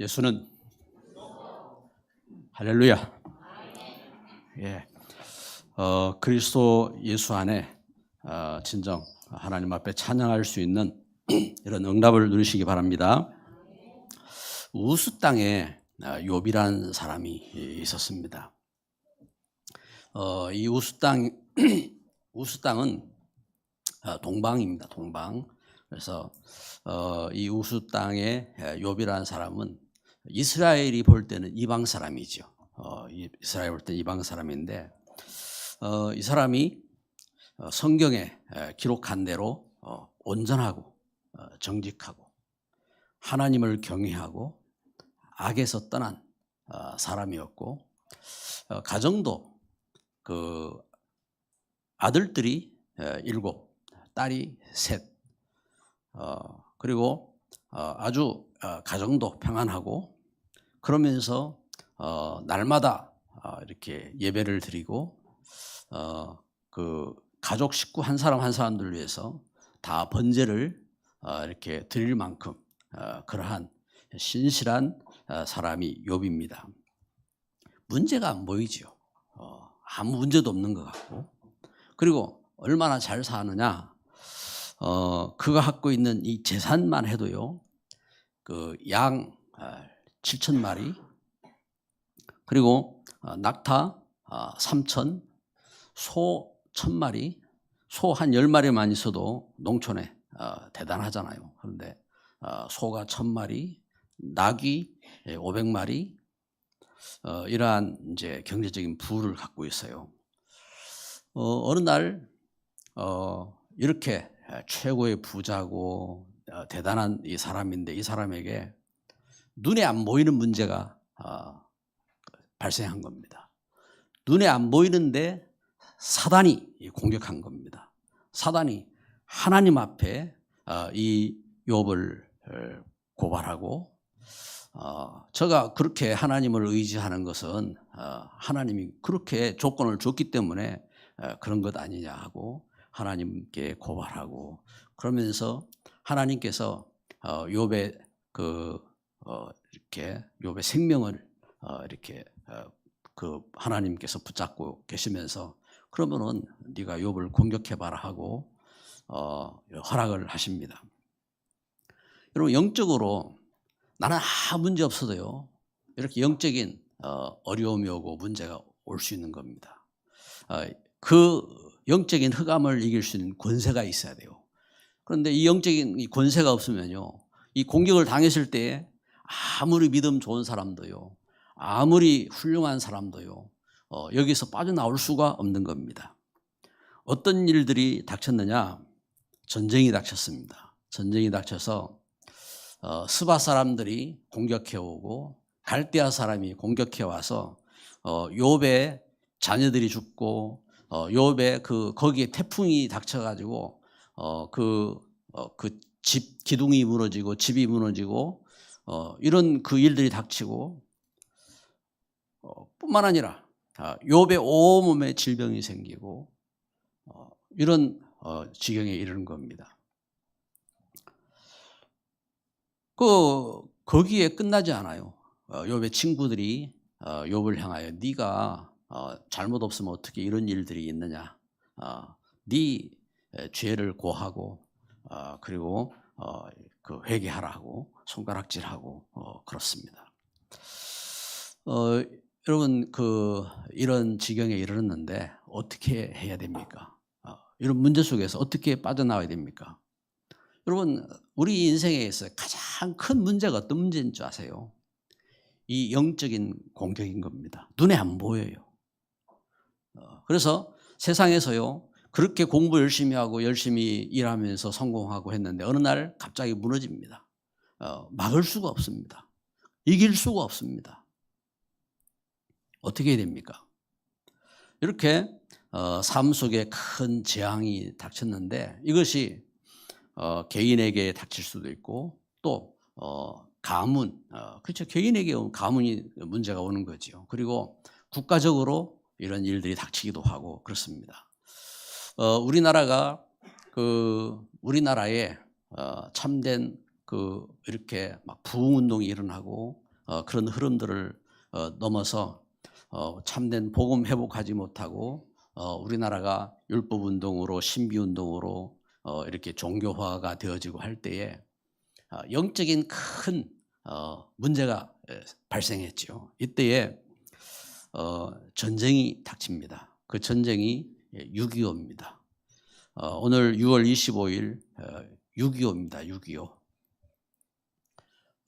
예수는 할렐루야. 예, 그리스도 예수 안에 진정 하나님 앞에 찬양할 수 있는 이런 응답을 누리시기 바랍니다. 우스 땅에 욥이라는 사람이 있었습니다. 이 우스 땅은 동방입니다. 동방. 그래서 이 우스 땅에 욥이라는 사람은 이스라엘이 볼 때는 이방 사람이죠. 이스라엘 볼 때 이방 사람인데 이 사람이 성경에 기록한 대로 온전하고 정직하고 하나님을 경외하고 악에서 떠난 사람이었고 가정도 그 아들들이 7, 딸이 3, 그리고 아주 가정도 평안하고 그러면서 날마다 이렇게 예배를 드리고 그 가족 식구 한 사람 한 사람들 위해서 다 번제를 이렇게 드릴 만큼 그러한 신실한 사람이 욥입니다. 문제가 안 보이죠. 아무 문제도 없는 것 같고, 그리고 얼마나 잘 사느냐. 그가 갖고 있는 이 재산만 해도요, 그 양 7,000마리, 그리고 낙타 3,000, 소 1,000마리, 소 한 10마리만 있어도 농촌에 대단하잖아요. 그런데 소가 1,000마리, 낙이 500마리, 이러한 이제 경제적인 부를 갖고 있어요. 어느 날 이렇게 최고의 부자고 대단한 이 사람인데 이 사람에게 눈에 안 보이는 문제가 발생한 겁니다. 눈에 안 보이는데 사단이 공격한 겁니다. 사단이 하나님 앞에 이 욥을 고발하고 제가 그렇게 하나님을 의지하는 것은 하나님이 그렇게 조건을 줬기 때문에 그런 것 아니냐 하고 하나님께 고발하고, 그러면서 하나님께서 욥의 이렇게 욥의 생명을 이렇게 그 하나님께서 붙잡고 계시면서 그러면은 네가 욥을 공격해 봐라 하고 허락을 하십니다. 여러분, 영적으로 나는 아무 문제 없어도요, 이렇게 영적인 어려움이 오고 문제가 올 수 있는 겁니다. 그 영적인 흑암을 이길 수 있는 권세가 있어야 돼요. 그런데 이 영적인 이 권세가 없으면요, 이 공격을 당했을 때 아무리 믿음 좋은 사람도요, 아무리 훌륭한 사람도요, 여기서 빠져나올 수가 없는 겁니다. 어떤 일들이 닥쳤느냐? 전쟁이 닥쳤습니다. 전쟁이 닥쳐서 스바 사람들이 공격해 오고 갈대아 사람이 공격해 와서 욥의 자녀들이 죽고 욥의 거기에 태풍이 닥쳐가지고 그 집 기둥이 무너지고 집이 무너지고 이런 그 일들이 닥치고 뿐만 아니라 욥의 온몸에 질병이 생기고 이런 지경에 이르는 겁니다. 거기에 끝나지 않아요. 욥의 친구들이 욥을 향하여 네가 잘못 없으면 어떻게 이런 일들이 있느냐, 네 죄를 고하고 그리고 그 회개하라고 손가락질하고 그렇습니다. 여러분, 이런 지경에 이르렀는데 어떻게 해야 됩니까? 이런 문제 속에서 어떻게 빠져나와야 됩니까? 여러분, 우리 인생에 있어 가장 큰 문제가 어떤 문제인 줄 아세요? 이 영적인 공격인 겁니다. 눈에 안 보여요. 그래서 세상에서요, 그렇게 공부 열심히 하고 열심히 일하면서 성공하고 했는데 어느 날 갑자기 무너집니다. 막을 수가 없습니다. 이길 수가 없습니다. 어떻게 해야 됩니까? 이렇게 삶 속에 큰 재앙이 닥쳤는데 이것이 개인에게 닥칠 수도 있고 또 가문, 그렇죠. 개인에게 가문이 문제가 오는 거죠. 그리고 국가적으로 이런 일들이 닥치기도 하고 그렇습니다. 우리나라가 우리나라에 참된 이렇게 막 부흥 운동이 일어나고 그런 흐름들을 넘어서 참된 복음 회복하지 못하고 우리나라가 율법운동으로 신비운동으로 이렇게 종교화가 되어지고 할 때에 영적인 큰 문제가 발생했죠. 이때에 전쟁이 닥칩니다. 그 전쟁이 6.25입니다. 오늘 6월 25일 6.25입니다. 6.25.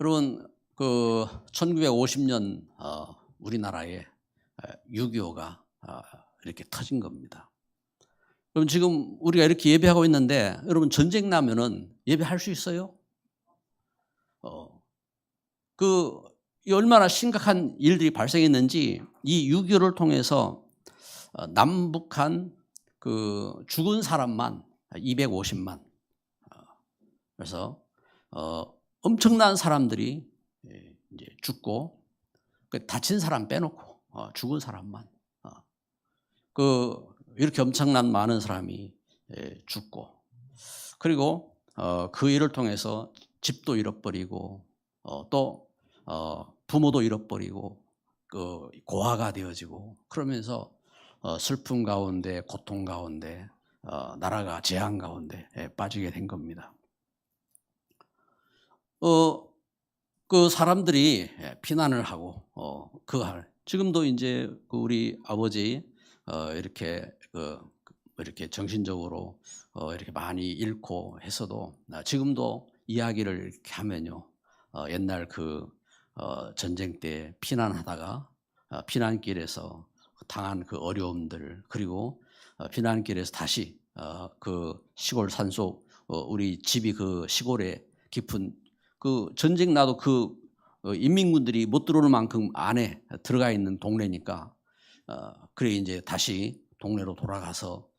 여러분, 그 1950년 우리나라에 6.25가 이렇게 터진 겁니다. 그럼 지금 우리가 이렇게 예배하고 있는데 여러분 전쟁 나면은 예배할 수 있어요? 얼마나 심각한 일들이 발생했는지 이 6.25를 통해서 남북한 그 죽은 사람만 250만. 그래서 엄청난 사람들이 이제 죽고 다친 사람 빼놓고 죽은 사람만 이렇게 엄청난 많은 사람이 죽고 그리고 그 일을 통해서 집도 잃어버리고 또 부모도 잃어버리고 고아가 되어지고 그러면서 슬픔 가운데 고통 가운데 나라가 재앙 가운데 빠지게 된 겁니다. 그 사람들이 피난을 하고 지금도 이제 우리 아버지 이렇게 정신적으로 이렇게 많이 잃고 해서도 지금도 이야기를 이렇게 하면요 옛날 전쟁 때 피난하다가 피난길에서 당한 그 어려움들 그리고 피난길에서 다시 그 시골 산속 우리 집이 그 시골에 깊은 그 전쟁 나도 인민군들이 못 들어오는 만큼 안에 들어가 있는 동네니까 그래 이제 다시 동네로 돌아가서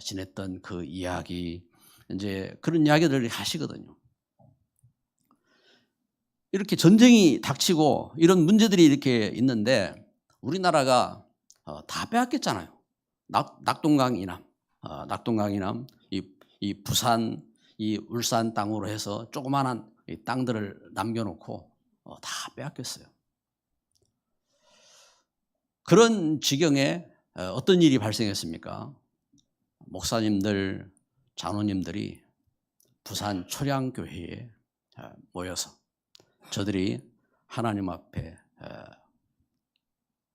지냈던 그 이야기 이제 그런 이야기들을 하시거든요. 이렇게 전쟁이 닥치고 이런 문제들이 이렇게 있는데 우리나라가 다 빼앗겼잖아요. 낙동강 이남, 이 부산, 이 울산 땅으로 해서 조그마한 이 땅들을 남겨놓고 다 빼앗겼어요. 그런 지경에 어떤 일이 발생했습니까? 목사님들, 장로님들이 부산 초량교회에 모여서 저들이 하나님 앞에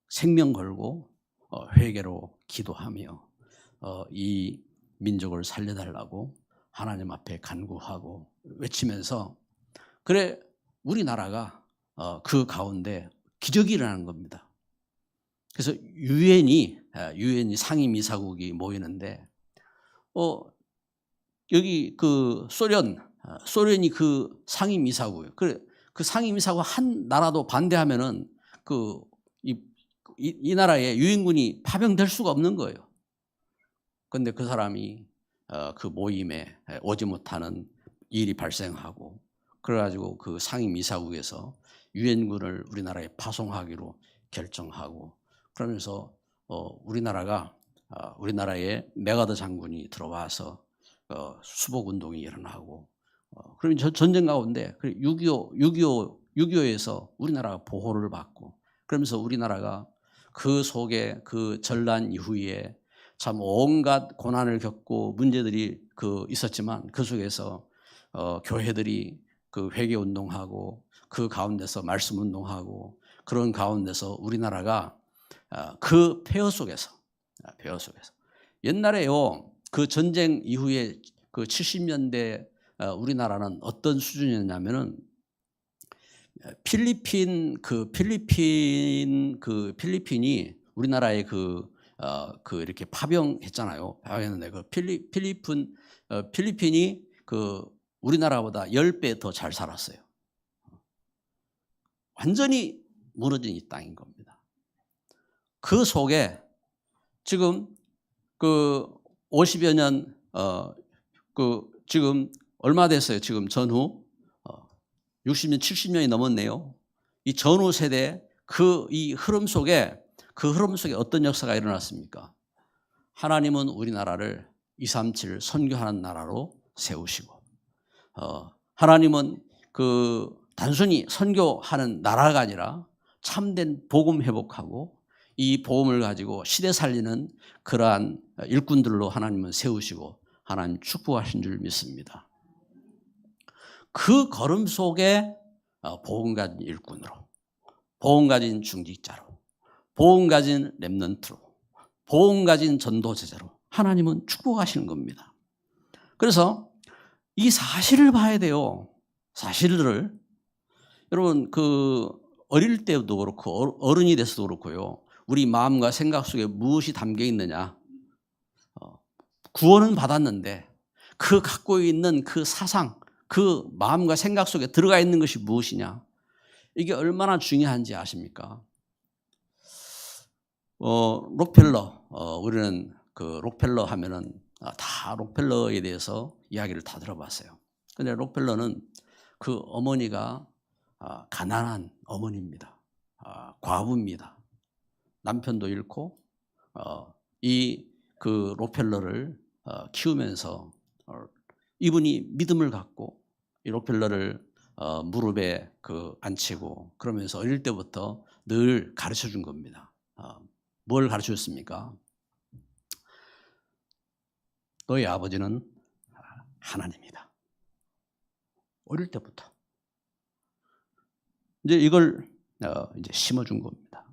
생명 걸고 회개로 기도하며 이 민족을 살려달라고 하나님 앞에 간구하고 외치면서 그래 우리나라가 그 가운데 기적이 일어나는 겁니다. 그래서 유엔이 상임이사국이 모이는데 여기 그 소련이 그 상임이사국이에요. 그 상임이사국 한 나라도 반대하면은 이 나라에 유엔군이 파병될 수가 없는 거예요. 그런데 그 사람이 그 모임에 오지 못하는 일이 발생하고 그래가지고 그 상임이사국에서 유엔군을 우리나라에 파송하기로 결정하고 그러면서 우리나라에 메가더 장군이 들어와서 수복운동이 일어나고 그러면 전쟁 가운데 6.25에서 우리나라가 보호를 받고 그러면서 우리나라가 그 속에 그 전란 이후에 참 온갖 고난을 겪고 문제들이 있었지만 그 속에서 교회들이 그 회개운동하고 그 가운데서 말씀운동하고 그런 가운데서 우리나라가 그 폐허 속에서 옛날에요 그 전쟁 이후에 그 70년대 우리나라는 어떤 수준이었냐면은 필리핀이 우리나라에 이렇게 파병했잖아요. 파병했는데 필리핀이 우리나라보다 10배 더 잘 살았어요. 완전히 무너진 이 땅인 겁니다. 그 속에 지금 50여 년 지금 얼마 됐어요? 지금 전후 60년, 70년이 넘었네요. 이 전후 세대 이 흐름 속에 어떤 역사가 일어났습니까? 하나님은 우리나라를 237 선교하는 나라로 세우시고 하나님은 단순히 선교하는 나라가 아니라 참된 복음 회복하고 이 복음을 가지고 시대 살리는 그러한 일꾼들로 하나님은 세우시고 하나님 축복하신 줄 믿습니다. 그 걸음 속에 복음 가진 일꾼으로, 복음 가진 중직자로, 복음 가진 렘넌트로, 복음 가진 전도제자로 하나님은 축복하시는 겁니다. 그래서 이 사실을 봐야 돼요. 사실을. 여러분 어릴 때도 그렇고 어른이 돼서도 그렇고요. 우리 마음과 생각 속에 무엇이 담겨 있느냐. 구원은 받았는데 그 갖고 있는 그 사상, 그 마음과 생각 속에 들어가 있는 것이 무엇이냐. 이게 얼마나 중요한지 아십니까? 록펠러, 우리는 그 록펠러 하면은 다 록펠러에 대해서 이야기를 다 들어봤어요. 근데 록펠러는 그 어머니가 가난한 어머니입니다. 과부입니다. 남편도 잃고 그 록펠러를 키우면서 이분이 믿음을 갖고 이 록펠러를 무릎에 앉히고 그러면서 어릴 때부터 늘 가르쳐 준 겁니다. 뭘 가르쳐 줬습니까? 너희 아버지는 하나님이다. 어릴 때부터. 이제 이걸 이제 심어준 겁니다.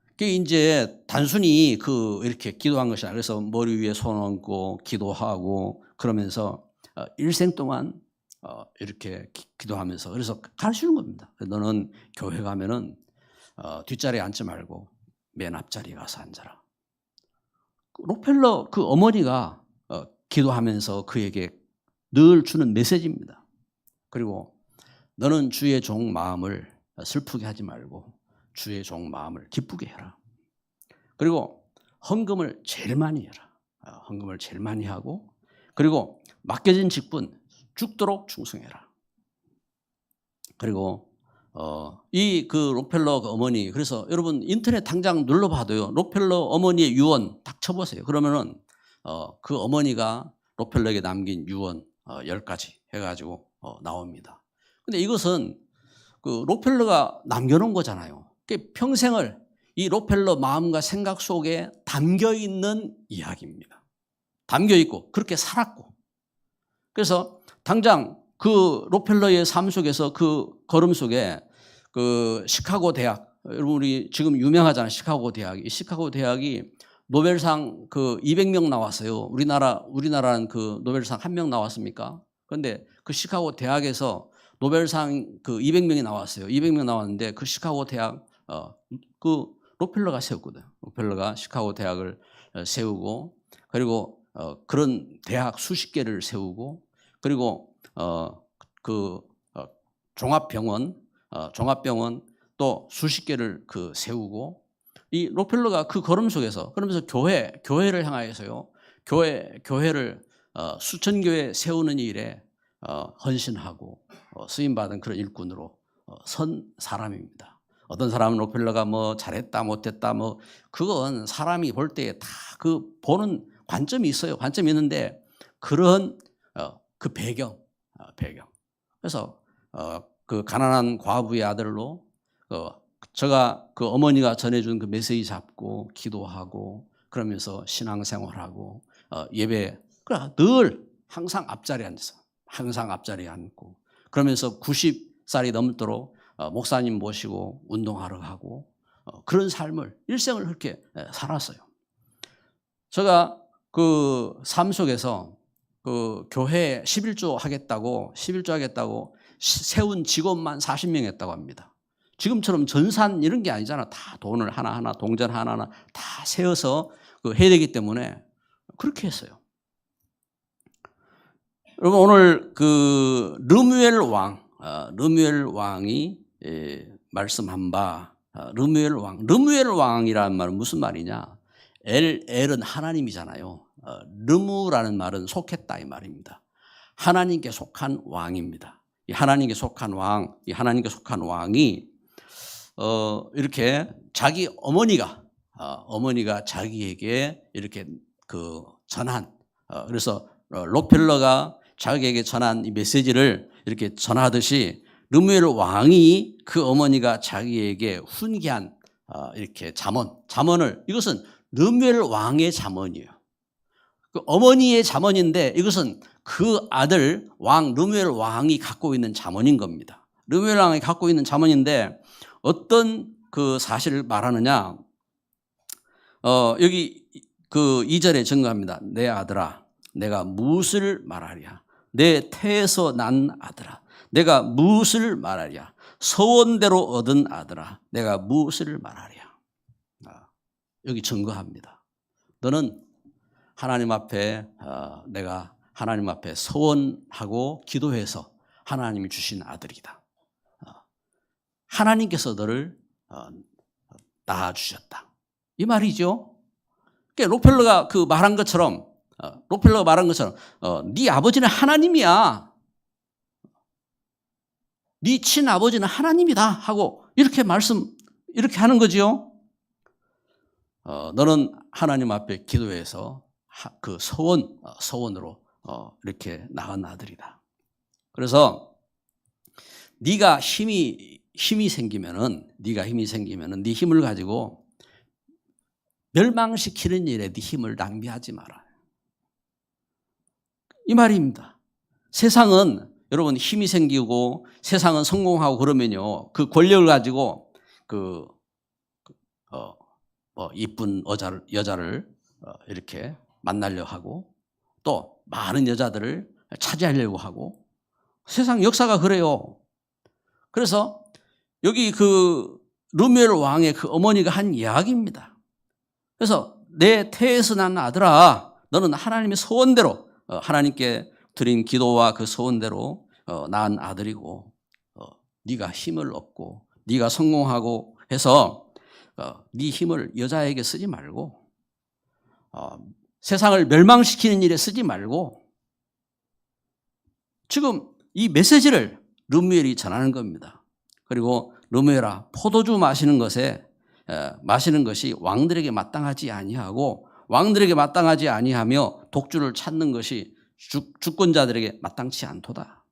그게 이제 단순히 이렇게 기도한 것이 아니라 그래서 머리 위에 손 얹고 기도하고 그러면서 일생 동안 이렇게 기도하면서 그래서 가르치는 겁니다. 너는 교회 가면은 뒷자리에 앉지 말고 맨 앞자리에 가서 앉아라. 록펠러 그 어머니가 기도하면서 그에게 늘 주는 메시지입니다. 그리고 너는 주의 종 마음을 슬프게 하지 말고 주의 종 마음을 기쁘게 해라. 그리고 헌금을 제일 많이 해라. 헌금을 제일 많이 하고 그리고 맡겨진 직분 죽도록 충성해라. 그리고 록펠러 어머니, 그래서 여러분 인터넷 당장 눌러봐도요. 록펠러 어머니의 유언 딱 쳐보세요. 그러면은 그 어머니가 록펠러에게 남긴 유언 10가지 해가지고 나옵니다. 근데 이것은 록펠러가 남겨놓은 거잖아요. 평생을 이 록펠러 마음과 생각 속에 담겨 있는 이야기입니다. 담겨 있고 그렇게 살았고. 그래서 당장 그 록펠러의 삶 속에서 그 걸음 속에 시카고 대학, 여러분 우리 지금 유명하잖아요. 시카고 대학이. 시카고 대학이 노벨상 200명 나왔어요. 우리나라는 노벨상 1명 나왔습니까? 그런데 그 시카고 대학에서 노벨상 200명이 나왔어요. 200명 나왔는데 그 시카고 대학 록펠러가 세웠거든요. 록펠러가 시카고 대학을 세우고 그리고 그런 대학 수십 개를 세우고 그리고 종합병원 또 수십 개를 세우고 이 록펠러가 그 걸음 속에서 그러면서 교회를 향하여서요. 교회를 수천 교회 세우는 일에 헌신하고 쓰임 받은 그런 일꾼으로 선 사람입니다. 어떤 사람은 록펠러가 잘했다 못했다 그건 사람이 볼 때 다 보는 관점이 있어요. 관점이 있는데 그런 그 배경. 그래서 그 가난한 과부의 아들로 제가 어머니가 전해준 그 메시지 잡고 기도하고 그러면서 신앙생활하고 예배 늘 항상 앞자리에 앉고 그러면서 90살이 넘도록 목사님 모시고 운동하러 가고 그런 삶을 일생을 그렇게 살았어요. 제가 삶 속에서 교회 11조 하겠다고 세운 직원만 40명 했다고 합니다. 지금처럼 전산 이런 게 아니잖아. 다 돈을 하나하나 동전 하나하나 다 세어서 해야 되기 때문에 그렇게 했어요. 여러분 오늘 르무엘 왕이 말씀한 바 르무엘 왕이라는 말은 무슨 말이냐? 엘은 하나님이잖아요. 르무라는 말은 속했다 이 말입니다. 하나님께 속한 왕입니다. 이 하나님께 속한 왕이 이렇게 자기 어머니가 자기에게 이렇게 전한 그래서 록펠러가 자기에게 전한 이 메시지를 이렇게 전하듯이 르무엘 왕이 그 어머니가 자기에게 훈계한 이렇게 잠언을 이것은 르무엘 왕의 잠언이에요. 그 어머니의 잠언인데 이것은 그 아들 왕 르무엘 왕이 갖고 있는 잠언인 겁니다. 르무엘 왕이 갖고 있는 잠언인데 어떤 그 사실을 말하느냐? 여기 그 2절에 증거합니다. 내 아들아, 내가 무엇을 말하랴? 내 태에서 난 아들아, 내가 무엇을 말하랴? 서원대로 얻은 아들아, 내가 무엇을 말하랴? 여기 증거합니다. 너는 하나님 앞에 내가 하나님 앞에 서원하고 기도해서 하나님이 주신 아들이다. 하나님께서 너를 낳아주셨다. 이 말이죠. 그러니까 록펠러가 말한 것처럼 네 아버지는 하나님이야. 네 친아버지는 하나님이다 하고 이렇게 하는 거지요. 너는 하나님 앞에 기도해서 그 서원으로 이렇게 낳은 아들이다. 그래서 네가 힘이 생기면은 네 힘을 가지고 멸망시키는 일에 네 힘을 낭비하지 마라. 이 말입니다. 세상은 여러분 힘이 생기고 세상은 성공하고 그러면요 그 권력을 가지고 이쁜 여자를 이렇게 만나려 하고 또 많은 여자들을 차지하려고 하고 세상 역사가 그래요. 그래서 여기 르무엘 왕의 그 어머니가 한 이야기입니다. 그래서 내 태에서 난 아들아, 너는 하나님의 소원대로 하나님께 드린 기도와 그 소원대로 낳은 아들이고 네가 힘을 얻고 네가 성공하고 해서 네 힘을 여자에게 쓰지 말고 세상을 멸망시키는 일에 쓰지 말고 지금 이 메시지를 르무엘이 전하는 겁니다. 그리고 르무엘아, 포도주 마시는 것이 왕들에게 마땅하지 아니하고 왕들에게 마땅하지 아니하며 독주를 찾는 것이 주권자들에게 마땅치 않도다.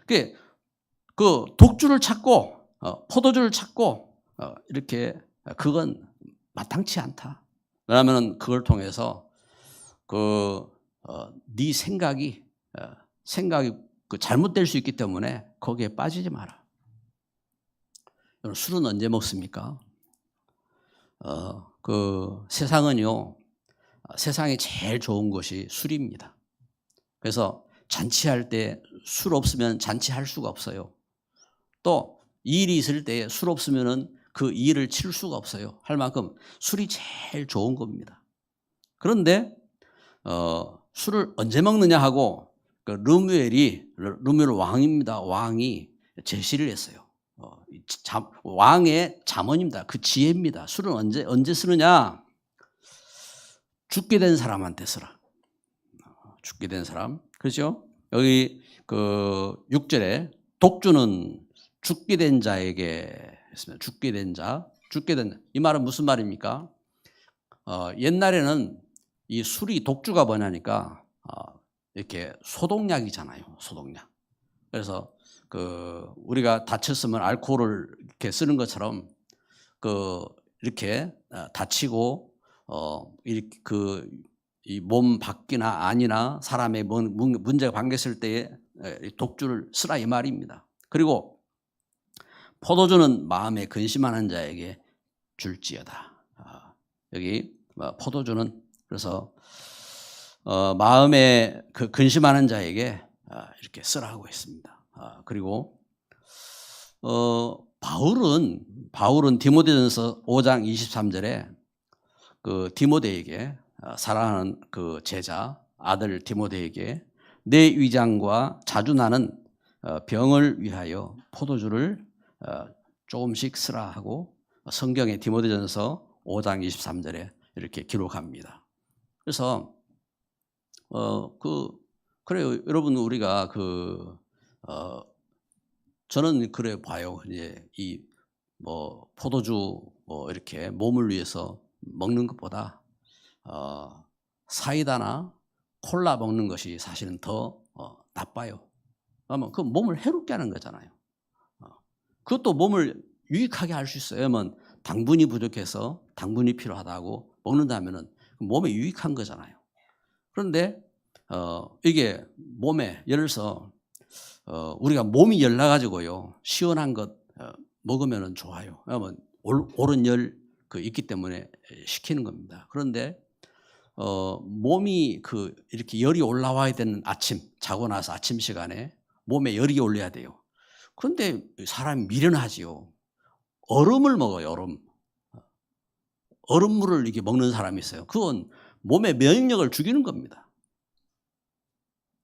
그 독주를 찾고 포도주를 찾고 이렇게 그건 마땅치 않다. 왜냐하면 그걸 통해서 네 생각이 잘못될 수 있기 때문에 거기에 빠지지 마라. 술은 언제 먹습니까? 세상은요, 세상에 제일 좋은 것이 술입니다. 그래서 잔치할 때 술 없으면 잔치할 수가 없어요. 또 일이 있을 때 술 없으면은 그 일을 치를 수가 없어요. 할 만큼 술이 제일 좋은 겁니다. 그런데 술을 언제 먹느냐 하고 르무엘 왕입니다. 왕이 제시를 했어요. 왕의 잠언입니다. 그 지혜입니다. 술은 언제 쓰느냐? 죽게 된 사람한테 쓰라. 죽게 된 사람. 그렇죠? 여기 6절에 독주는 죽게 된 자에게 했습니다. 죽게 된 자. 이 말은 무슨 말입니까? 옛날에는 이 술이 독주가 뭐냐니까 이렇게 소독약이잖아요. 소독약. 그래서 우리가 다쳤으면 알코올을 이렇게 쓰는 것처럼 이렇게 다치고 이 몸 밖이나 안이나 사람의 문제가 반겼을 때에 독주를 쓰라 이 말입니다. 그리고 포도주는 마음에 근심하는 자에게 줄지어다. 여기 포도주는 그래서 마음에 근심하는 자에게 이렇게 쓰라고 했습니다. 그리고 바울은 디모데전서 5장 23절에 디모데에게 사랑하는 그 제자 아들 디모데에게 내 위장과 자주 나는 병을 위하여 포도주를 조금씩 쓰라 하고 성경의 디모데전서 5장 23절에 이렇게 기록합니다. 그래서 그래요. 여러분 우리가 저는 그래 봐요. 이제 포도주 이렇게 몸을 위해서 먹는 것보다 사이다나 콜라 먹는 것이 사실은 더 나빠요. 그러면 그 몸을 해롭게 하는 거잖아요. 그것도 몸을 유익하게 할 수 있어요. 왜냐면 당분이 부족해서 당분이 필요하다고 먹는다면은 몸에 유익한 거잖아요. 그런데 이게 몸에 예를 들어서 우리가 몸이 열나가지고요 시원한 것 먹으면은 좋아요. 왜냐하면 오른 열 있기 때문에 시키는 겁니다. 그런데 몸이 이렇게 열이 올라와야 되는 아침 자고 나서 아침 시간에 몸에 열이 올려야 돼요. 그런데 사람이 미련하지요. 얼음을 먹어요. 얼음물을 이렇게 먹는 사람이 있어요. 그건 몸의 면역력을 죽이는 겁니다.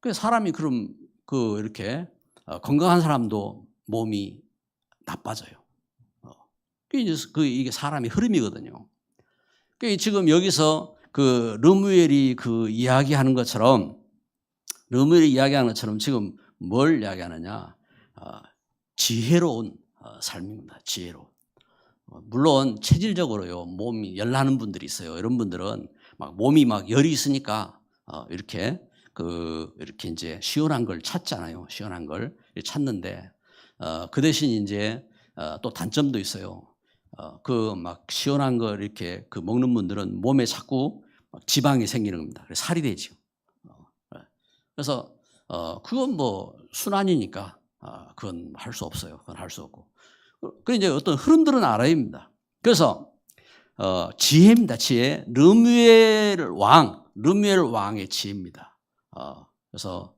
그래서 사람이 그럼 이렇게 건강한 사람도 몸이 나빠져요. 이게 사람의 흐름이거든요. 지금 여기서 르무엘이 이야기하는 것처럼 지금 뭘 이야기하느냐? 지혜로운 삶입니다. 지혜로운. 물론 체질적으로요 몸이 열나는 분들이 있어요. 이런 분들은 몸이 열이 있으니까 이렇게 이제 시원한 걸 찾잖아요. 시원한 걸 찾는데 그 대신 이제 또 단점도 있어요. 시원한 걸 이렇게 먹는 분들은 몸에 자꾸 지방이 생기는 겁니다. 그래서 살이 되죠. 그래서 그건 순환이니까 그건 할 수 없어요. 그건 할 수 없고. 그 이제 어떤 흐름들은 알아야 합니다. 그래서 지혜입니다. 지혜. 르무엘 왕의 지혜입니다. 그래서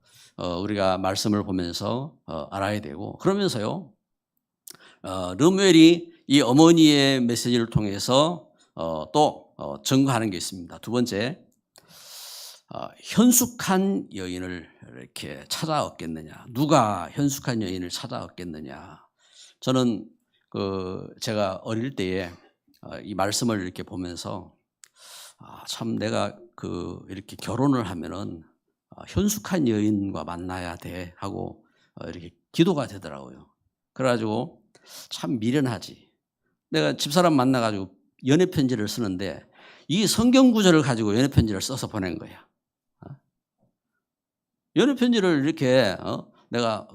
우리가 말씀을 보면서 알아야 되고 그러면서요 르무엘이 이 어머니의 메시지를 통해서 또 증거하는 게 있습니다. 두 번째, 현숙한 여인을 이렇게 찾아 얻겠느냐? 누가 현숙한 여인을 찾아 얻겠느냐? 저는 제가 어릴 때에 이 말씀을 이렇게 보면서 참 내가 이렇게 결혼을 하면은 현숙한 여인과 만나야 돼 하고 이렇게 기도가 되더라고요. 그래가지고 참 미련하지. 내가 집사람 만나가지고 연애 편지를 쓰는데 이 성경 구절을 가지고 연애 편지를 써서 보낸 거야. 연애 편지를 이렇게 내가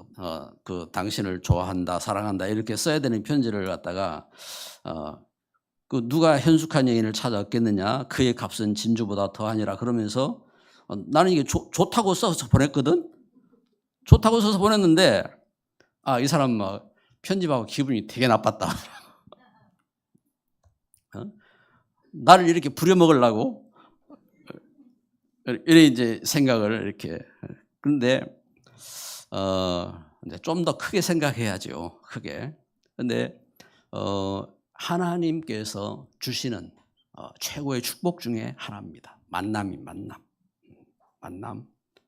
당신을 좋아한다, 사랑한다 이렇게 써야 되는 편지를 갖다가 누가 현숙한 여인을 찾아 얻겠느냐? 그의 값은 진주보다 더하니라 그러면서 나는 이게 좋다고 써서 보냈거든. 좋다고 써서 보냈는데 이 사람 편집하고 기분이 되게 나빴다. 나를 이렇게 부려먹으려고 이래 이제 생각을 이렇게. 그런데 좀 더 크게 생각해야죠. 크게. 그런데 하나님께서 주시는 최고의 축복 중에 하나입니다. 만남.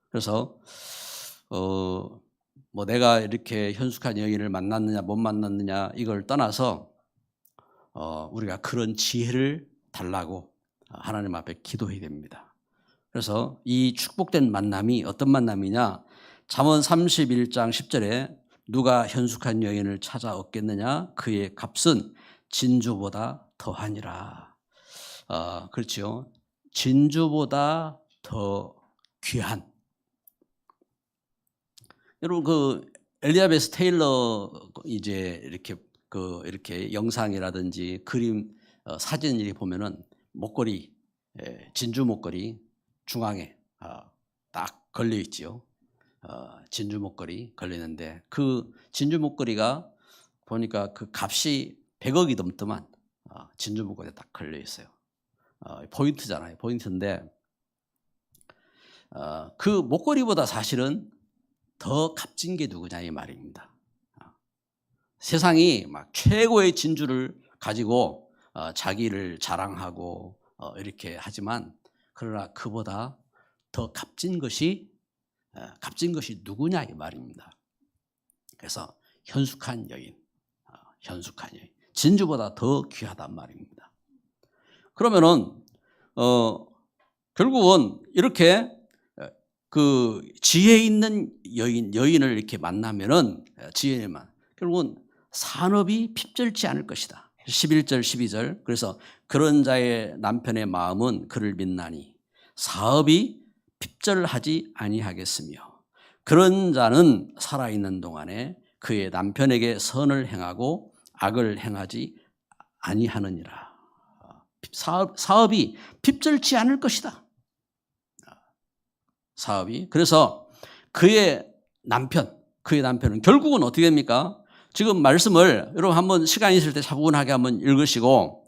그래서 내가 이렇게 현숙한 여인을 만났느냐 못 만났느냐 이걸 떠나서 우리가 그런 지혜를 달라고 하나님 앞에 기도해야 됩니다. 그래서 이 축복된 만남이 어떤 만남이냐? 잠언 31장 10절에 누가 현숙한 여인을 찾아 얻겠느냐? 그의 값은 진주보다 더하니라. 그렇죠. 진주보다 더 귀한. 여러분 엘리자베스 테일러 이제 이렇게 영상이라든지 그림 사진 이렇게 보면은 목걸이 진주 목걸이 중앙에 딱 걸려 있지요. 진주 목걸이 걸려 있는데 그 진주 목걸이가 보니까 그 값이 100억이 넘더만 진주 목걸이에 딱 걸려 있어요. 포인트잖아요. 포인트인데 그 목걸이보다 사실은 더 값진 게 누구냐 이 말입니다. 세상이 최고의 진주를 가지고 자기를 자랑하고 이렇게 하지만 그러나 그보다 더 값진 것이 누구냐 이 말입니다. 그래서 현숙한 여인, 진주보다 더 귀하단 말입니다. 그러면은 결국은 이렇게 지혜 있는 여인을 이렇게 만나면은 결국은 산업이 핍절치 않을 것이다. 11절 12절. 그래서 그런 자의 남편의 마음은 그를 믿나니 사업이 핍절하지 아니하겠으며 그런 자는 살아있는 동안에 그의 남편에게 선을 행하고 악을 행하지 아니하느니라. 사업이 핍절치 않을 것이다. 사업이. 그래서 그의 남편은 결국은 어떻게 됩니까? 지금 말씀을 여러분 한번 시간 있을 때 차분하게 한번 읽으시고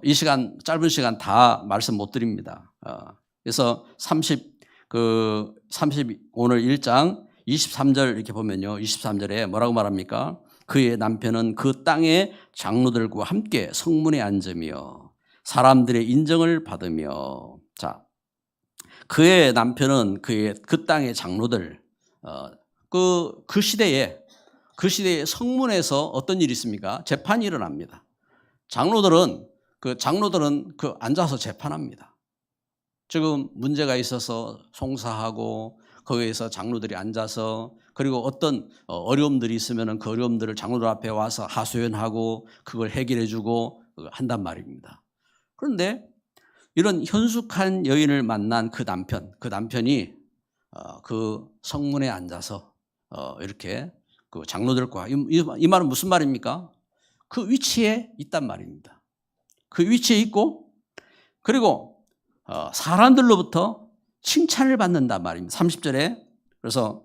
이 시간 짧은 시간 다 말씀 못 드립니다. 그래서 30 오늘 1장 23절 이렇게 보면요. 23절에 뭐라고 말합니까? 그의 남편은 그 땅의 장로들과 함께 성문에 앉으며 사람들의 인정을 받으며. 자, 그의 남편은 그 땅의 장로들, 그 시대에 성문에서 어떤 일이 있습니까? 재판이 일어납니다. 장로들은 앉아서 재판합니다. 지금 문제가 있어서 송사하고 거기에서 장로들이 앉아서 그리고 어떤 어려움들이 있으면 그 어려움들을 장로들 앞에 와서 하소연하고 그걸 해결해 주고 한단 말입니다. 그런데 이런 현숙한 여인을 만난 그 남편이 그 성문에 앉아서 이렇게 그 장로들과 이 말은 무슨 말입니까? 그 위치에 있단 말입니다. 그 위치에 있고 그리고 사람들로부터 칭찬을 받는단 말입니다. 30절에 그래서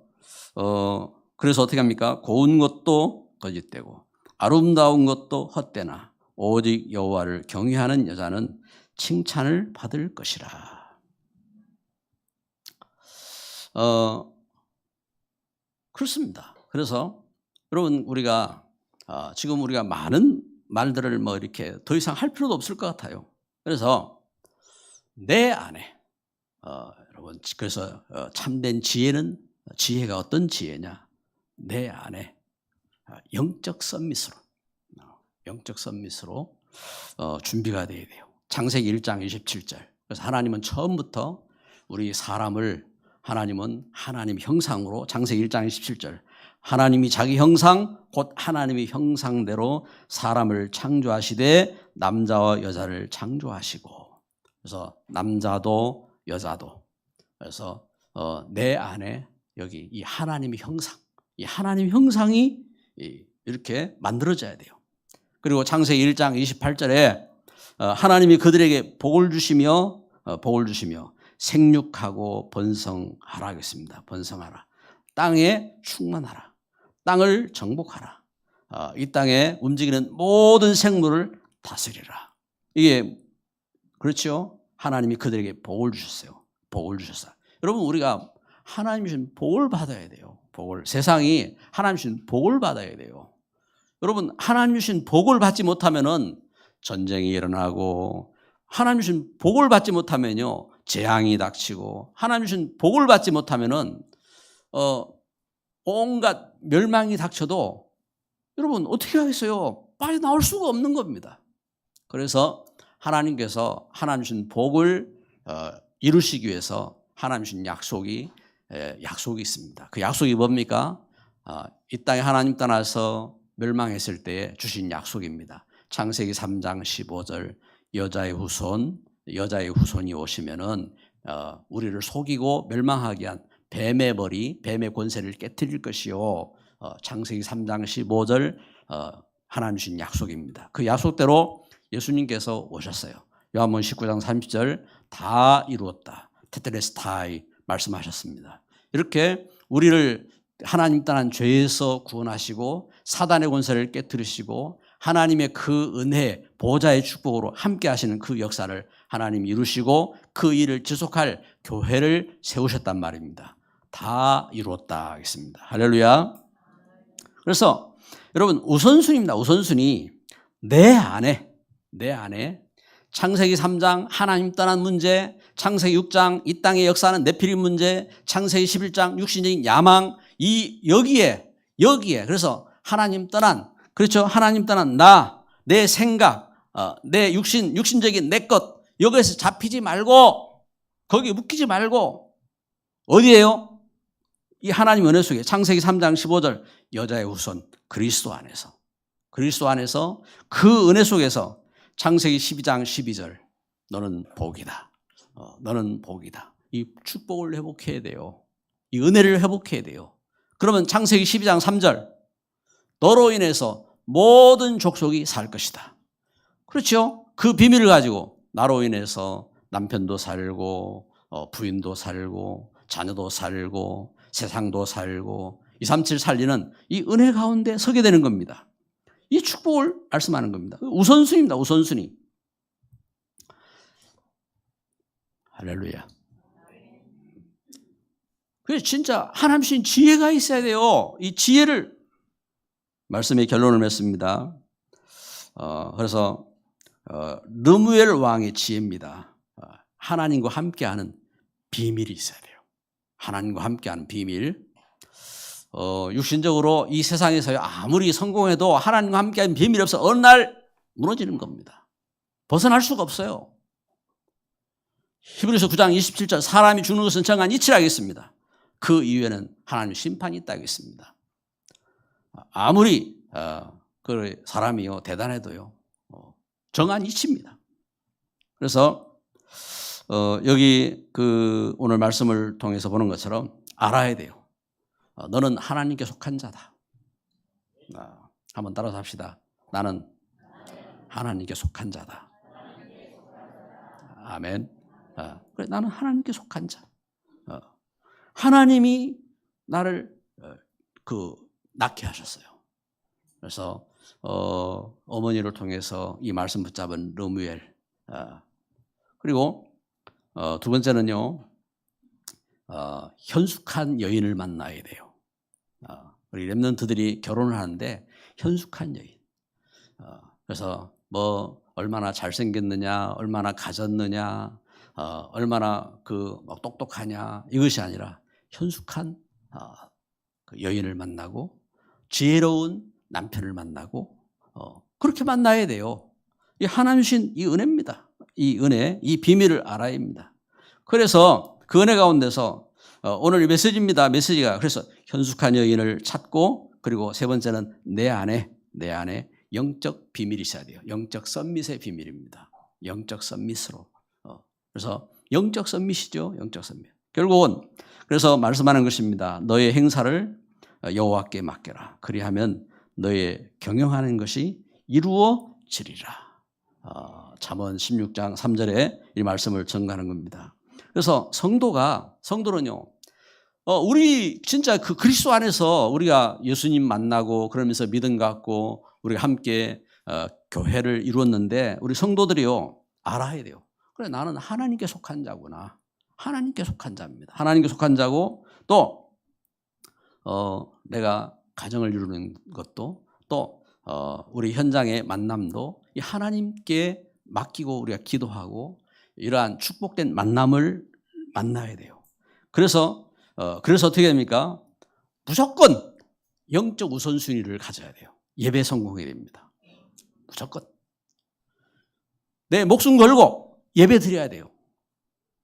어떻게 합니까? 고운 것도 거짓되고 아름다운 것도 헛되나 오직 여호와를 경외하는 여자는 칭찬을 받을 것이라. 그렇습니다. 그래서 여러분 지금 우리가 많은 말들을 이렇게 더 이상 할 필요도 없을 것 같아요. 그래서 내 안에 여러분 그래서 참된 지혜가 어떤 지혜냐? 내 안에 영적 서밋으로 준비가 돼야 돼요. 창세기 1장 27절. 그래서 하나님은 처음부터 우리 사람을 하나님 형상으로 창세기 1장 27절. 하나님이 자기 형상 곧 하나님의 형상대로 사람을 창조하시되 남자와 여자를 창조하시고 그래서 남자도 여자도 그래서 내 안에 여기 이 하나님의 형상이 이렇게 만들어져야 돼요. 그리고 창세기 1장 28절에 하나님이 그들에게 복을 주시며 생육하고 번성하라 하겠습니다. 번성하라. 땅에 충만하라. 땅을 정복하라. 이 땅에 움직이는 모든 생물을 다스리라. 이게 그렇죠? 하나님이 그들에게 복을 주셨어요. 여러분 우리가 하나님 주신 복을 받아야 돼요. 세상이 하나님 주신 복을 받아야 돼요. 여러분 하나님 주신 복을 받지 못하면은 전쟁이 일어나고 하나님 주신 복을 받지 못하면요 재앙이 닥치고 하나님 주신 복을 받지 못하면은 온갖 멸망이 닥쳐도 여러분 어떻게 하겠어요? 빠져나올 수가 없는 겁니다. 그래서 하나님께서 하나님 주신 복을 이루시기 위해서 하나님 주신 약속이 있습니다. 그 약속이 뭡니까? 이 땅에 하나님 떠나서 멸망했을 때 주신 약속입니다. 창세기 3장 15절 여자의 후손이 오시면은 우리를 속이고 멸망하게 한 뱀의 권세를 깨뜨릴 것이요. 창세기 3장 15절 하나님 주신 약속입니다. 그 약속대로 예수님께서 오셨어요. 요한복음 19장 30절 다 이루었다. 테텔레스타이 말씀하셨습니다. 이렇게 우리를 하나님 떠난 죄에서 구원하시고 사단의 권세를 깨뜨리시고 하나님의 그 은혜 보좌의 축복으로 함께 하시는 그 역사를 하나님이 이루시고 그 일을 지속할 교회를 세우셨단 말입니다. 다 이루었다 하겠습니다. 할렐루야. 그래서 여러분 우선순위입니다. 우선순위. 내 안에 창세기 3장 하나님 떠난 문제, 창세기 6장 이 땅의 역사는 네피림 문제, 창세기 11장 육신적인 야망, 여기에 그래서 하나님 떠난 내 생각, 내 육신적인 내 것 여기에서 잡히지 말고 거기에 묶이지 말고 어디에요? 이 하나님 은혜 속에 창세기 3장 15절 여자의 후손 그리스도 안에서 그 은혜 속에서 창세기 12장 12절 너는 복이다. 이 축복을 회복해야 돼요. 이 은혜를 회복해야 돼요. 그러면 창세기 12장 3절 너로 인해서 모든 족속이 살 것이다. 그렇죠? 그 비밀을 가지고 나로 인해서 남편도 살고 부인도 살고 자녀도 살고 세상도 살고 237 살리는 이 은혜 가운데 서게 되는 겁니다. 이 축복을 말씀하는 겁니다. 우선순위입니다. 우선순위. 할렐루야. 그래서 진짜 하나님 주신 지혜가 있어야 돼요. 이 지혜를 말씀의 결론을 맺습니다. 그래서 르무엘 왕의 지혜입니다. 하나님과 함께하는 비밀이 있어야 돼요. 하나님과 함께하는 비밀. 육신적으로 이 세상에서 아무리 성공해도 하나님과 함께하는 비밀이 없어 어느 날 무너지는 겁니다. 벗어날 수가 없어요. 히브리서 9장 27절 사람이 죽는 것은 정한 이치라 하겠습니다. 그 이후에는 하나님의 심판이 있다 하겠습니다. 아무리 그 사람이요 대단해도요 정한 이치입니다. 그래서 여기 그 오늘 말씀을 통해서 보는 것처럼 알아야 돼요. 너는 하나님께 속한 자다. 한번 따라서 합시다. 나는 하나님께 속한 자다. 아멘. 그래, 나는 하나님께 속한 자. 하나님이 나를 낳게 하셨어요. 그래서 어머니를 통해서 이 말씀 붙잡은 르무엘. 그리고 두 번째는요. 현숙한 여인을 만나야 돼요. 우리 렘넌트들이 결혼을 하는데 현숙한 여인. 그래서 뭐 얼마나 잘생겼느냐, 얼마나 가졌느냐, 얼마나 막 똑똑하냐 이것이 아니라 현숙한 그 여인을 만나고 지혜로운 남편을 만나고 그렇게 만나야 돼요. 이 하나님 주신 이 은혜입니다. 이 은혜, 이 비밀을 알아야 합니다. 그래서 그 은혜 가운데서 오늘 이 메시지입니다. 메시지가 그래서 현숙한 여인을 찾고 그리고 세 번째는 내 안에 영적 비밀이 있어야 돼요. 영적 썸밋의 비밀입니다. 영적 썸밋으로. 그래서 영적 썸밋이죠. 영적 썸밋. 결국은 그래서 말씀하는 것입니다. 너의 행사를 여호와께 맡겨라. 그리하면 너의 경영하는 것이 이루어지리라. 잠언 16장 3절에 이 말씀을 전가하는 겁니다. 그래서 성도는요, 우리 진짜 그 그리스도 안에서 우리가 예수님 만나고 그러면서 믿음 갖고 우리가 함께 교회를 이루었는데 우리 성도들이요, 알아야 돼요. 그래, 나는 하나님께 속한 자구나. 하나님께 속한 자입니다. 하나님께 속한 자고 또 내가 가정을 이루는 것도 또 우리 현장의 만남도 이 하나님께 맡기고 우리가 기도하고 이러한 축복된 만남을 만나야 돼요. 그래서 어떻게 됩니까? 무조건 영적 우선순위를 가져야 돼요. 예배 성공해야 됩니다. 무조건. 내 목숨 걸고 예배 드려야 돼요.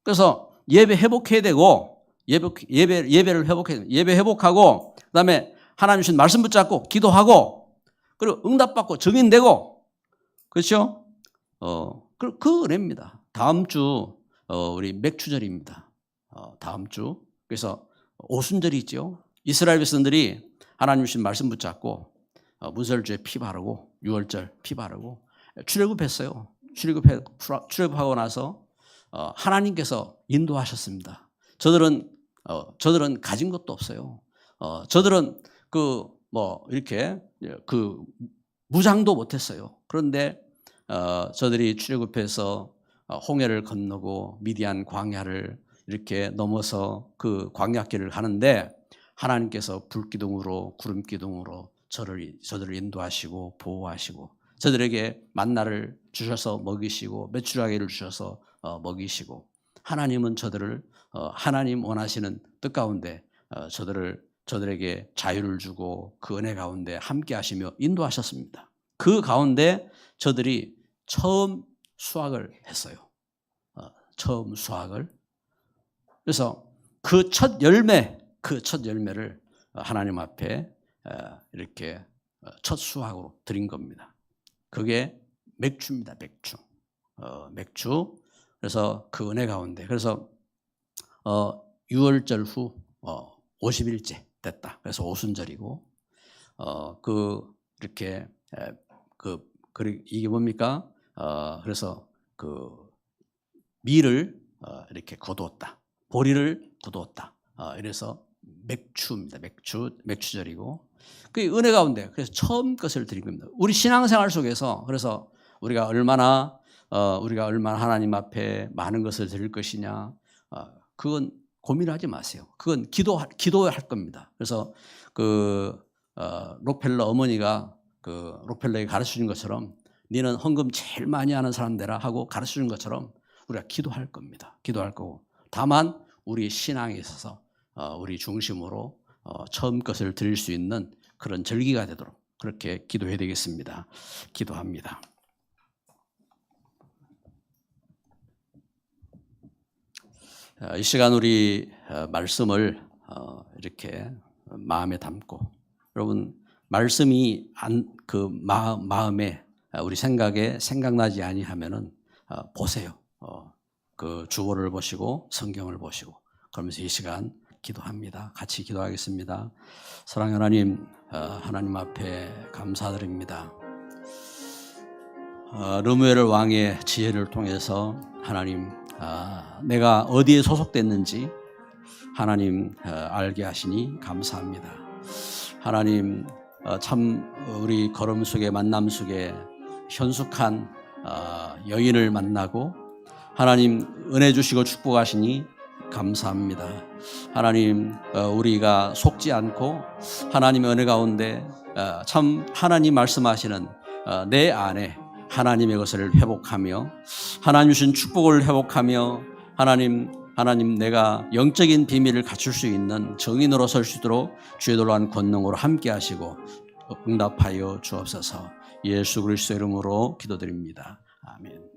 그래서 예배 회복해야 되고 예배를 회복해야 됩니다. 예배 회복하고 그다음에 하나님 주신 말씀 붙잡고 기도하고 그리고 응답받고 증인되고 그렇죠? 그 은혜입니다. 다음 주 우리 맥추절입니다. 다음 주. 그래서 오순절이 있죠. 이스라엘 백성들이 하나님 주신 말씀 붙잡고 문설주에 피 바르고 6월절 피 바르고 출애굽했어요. 출애굽하고 나서 하나님께서 인도하셨습니다. 저들은 가진 것도 없어요. 저들은 이렇게 무장도 못했어요. 그런데 저들이 출애굽해서 홍해를 건너고 미디안 광야를 이렇게 넘어서 그 광야길을 가는데 하나님께서 불기둥으로 구름기둥으로 저들을 인도하시고 보호하시고 저들에게 만나를 주셔서 먹이시고 메추라기를 주셔서 먹이시고 하나님은 저들을 하나님 원하시는 뜻 가운데 저들에게 자유를 주고 그 은혜 가운데 함께 하시며 인도하셨습니다. 그 가운데 저들이 처음 수확을 했어요. 처음 수확을. 그래서 그 첫 열매를 하나님 앞에 이렇게 첫 수확으로 드린 겁니다. 그게 맥주입니다. 맥주. 그래서 그 은혜 가운데. 그래서 6월절 후 50일째 됐다. 그래서 오순절이고 이렇게 이게 뭡니까? 그래서 밀을 이렇게 거두었다. 보리를 거두었다. 이래서 맥추입니다. 맥추절이고. 그 은혜 가운데 그래서 처음 것을 드린 겁니다. 우리 신앙생활 속에서 그래서 우리가 얼마나 하나님 앞에 많은 것을 드릴 것이냐, 그건 고민하지 마세요. 그건 기도할 겁니다. 그래서 록펠러 어머니가 록펠러에게 가르쳐 준 것처럼 너는 헌금 제일 많이 하는 사람 되라 하고 가르쳐 준 것처럼 우리가 기도할 겁니다. 기도할 거고, 다만 우리 신앙에 있어서 우리 중심으로 처음 것을 드릴 수 있는 그런 절기가 되도록 그렇게 기도해야 되겠습니다. 기도합니다. 이 시간 우리 말씀을 이렇게 마음에 담고, 여러분 말씀이 마음에 우리 생각에 생각나지 아니하면은 보세요. 그 주보를 보시고 성경을 보시고 그러면서 이 시간 기도합니다. 같이 기도하겠습니다. 사랑하는 하나님, 하나님 앞에 감사드립니다. 르무엘 왕의 지혜를 통해서 하나님, 내가 어디에 소속됐는지 하나님 알게 하시니 감사합니다. 하나님, 참 우리 걸음 속에 만남 속에 현숙한 여인을 만나고 하나님 은혜 주시고 축복하시니 감사합니다. 하나님, 우리가 속지 않고 하나님의 은혜 가운데 참 하나님 말씀하시는 내 안에 하나님의 것을 회복하며 하나님 주신 축복을 회복하며 하나님 내가 영적인 비밀을 갖출 수 있는 증인으로 설 수 있도록 주의 놀라운 권능으로 함께 하시고 응답하여 주옵소서. 예수 그리스도 이름으로 기도드립니다. 아멘.